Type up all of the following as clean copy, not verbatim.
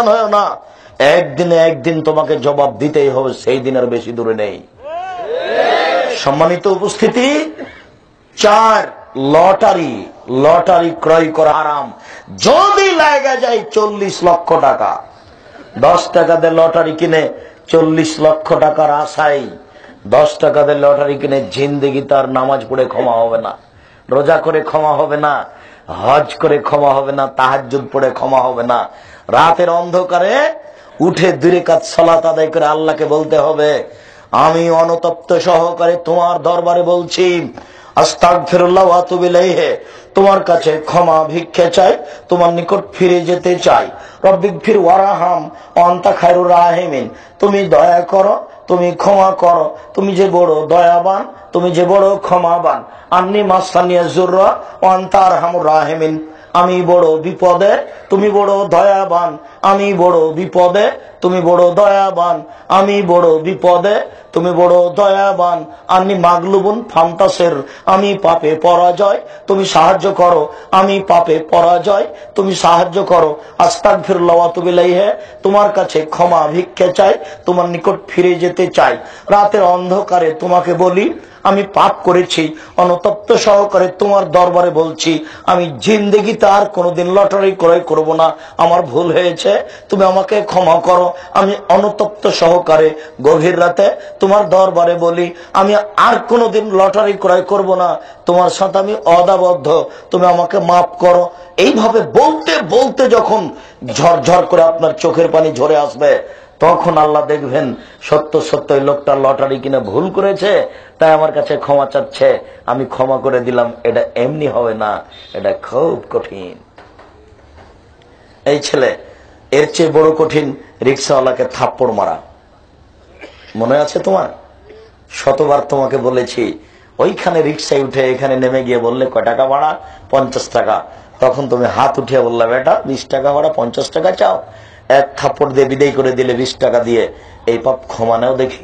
সাবধান হয় না, একদিনে একদিন তোমাকে জবাব দিতেই হবে, সেই দিনের বেশি দূরে নেই। সম্মানিত উপস্থিতি, 4 লটারি, লটারি ক্রয় করা হারাম। যদি লাগা যায় 40 লক্ষ টাকা, 10 টাকা দিয়ে লটারি কিনে 40 লক্ষ টাকার আশায় 10 টাকা দিয়ে লটারি কিনে জিন্দেগি তার নামাজ পড়ে ক্ষমা হবে না, রোজা করে ক্ষমা হবে না, হজ করে ক্ষমা হবে না, তাহাজ্জুদ পড়ে ক্ষমা হবে না। রাতের অন্ধকারে উঠে 2 রাকাত সালাত আদায় করে আল্লাহকে বলতে হবে, আমি অনুতপ্ত সহকারে তোমার দরবারে বলছি, আস্তাগফিরুল্লাহ ওয়া আতুবু ইলাইহি, তোমার কাছে ক্ষমা ভিক্ষা চাই, তোমার নিকট ফিরে যেতে চাই। রব্বিগফির ওয়ারহাম আনতা খায়রুর রাহিমিন, তুমি দয়া করো, তুমি ক্ষমা করো, তুমি যে বড় দয়াবান, তুমি যে বড় ক্ষমাবান। আন্নি মাসানিয়া যুররা ওয়া আনতা আরহামুর রাহিমিন, আমি বড় বিপদে, তুমি বড় দয়াবান, আমি বড় বিপদে, তুমি বড় দয়াবান, আমি বড় বিপদে, তুমি বড় দয়াবান। আন্নি মাগলুবুন ফান্তাসের, আমি পাপে পরাজয়, তুমি সাহায্য করো, আমি পাপে পরাজয়, তুমি সাহায্য করো। আস্তাগফিরুল্লাহ ওয়া আতুবু ইলাইহি, তোমার কাছে ক্ষমা ভিক্ষা চাই, তোমার নিকট ফিরে যেতে চাই। রাতের অন্ধকারে তোমাকে বলি, আমি পাপ করেছি, অনুতপ্ত সহকারে তোমার দরবারে বলছি, আমি জিন্দেগিতে আর কোনোদিন লটারি ক্রয় করব না, আমার ভুল হয়েছে, তুমি আমাকে ক্ষমা করো। আমি অনুতপ্ত সহকারে গভীর রাতে তোমার দরবারে বলি, আমি আর কোনোদিন লটারি ক্রয় করব না, তোমার সাথে আমি অদাবদ্ধ, তুমি আমাকে মাফ করো। এইভাবে বলতে বলতে যখন ঝরঝর করে আপনার চোখের পানি ঝরে আসবে, তখন আল্লাহ দেখবেন সত্য সত্য এই লোকটা লটারি কিনে ভুল করেছে, তাই আমার কাছে ক্ষমা চাচ্ছে, আমি ক্ষমা করে দিলাম। এটা এমনি হবে না, এটা খুব কঠিন। এই ছেলে, এর চেয়ে বড় কঠিন রিক্সাওয়ালাকে থাপ্পড় মারা। মনে আছে তোমার? শতবার তোমাকে বলেছি, ওইখানে রিক্সায় উঠে এখানে নেমে গিয়ে বললে কয় টাকা ভাড়া? 50 টাকা। তখন তুমি হাত উঠিয়ে বললে, বেটা 20 টাকা ভাড়া, 50 টাকা চাও। এক থাপ্পড় দিয়ে বিদায় করে দিলে 20 টাকা দিয়ে। এই পাপ ক্ষমা নেও দেখি,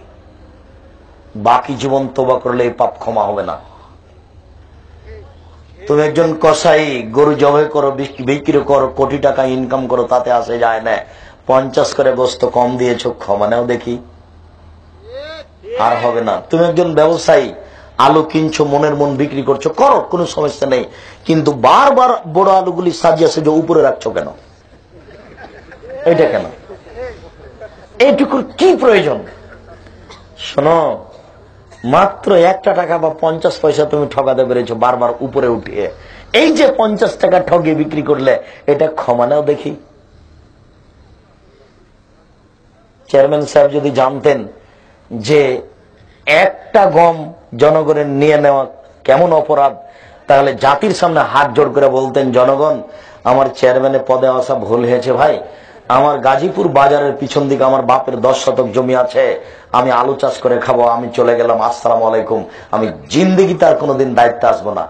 বাকি জীবন তোবা করলে এই পাপ ক্ষমা হবে না। তুমি একজন কসাই, গরু জবাই করো, বিক্রি করো, কোটি টাকা ইনকাম করো, তাতে আসে যায় না। 50 করে গোস্ত কম দিয়েছো, ক্ষমা নেও দেখি, আর হবে না। তুমি একজন ব্যবসায়ী, আলু কিনছো, মনের মন বিক্রি করছো, করো, কোনো সমস্যা নেই, কিন্তু বারবার বড় আলুগুলি সাজিয়ে সাজিয়ে উপরে রাখছো কেন? এটা কেন? এইটুকুর কি প্রয়োজন? শোনো, মাত্র 1 টাকা বা 50 পয়সা তুমি ঠকাতে পেরেছো বারবার উপরে উঠিয়ে। এই যে 50 টাকা ঠগিয়ে বিক্রি করলে, এটা ক্ষমা নাও দেখি। চেয়ারম্যান সাহেব যদি জানতেন যে একটা গম জনগণের নিয়ে নেওয়া কেমন অপরাধ, তাহলে জাতির সামনে হাত জোড় করে বলতেন, জনগণ, আমার চেয়ারম্যানের পদে আসা ভুল হয়েছে ভাই, আমার গাজীপুর বাজারের পিছন দিকে আমার বাপের 10 শতক জমি আছে, আমি আলু চাষ করে খাবো, আমি চলে গেলাম, আসসালামু আলাইকুম, আমি জিন্দেগিতে আর কোনোদিন দায়িত্বে আসবো না।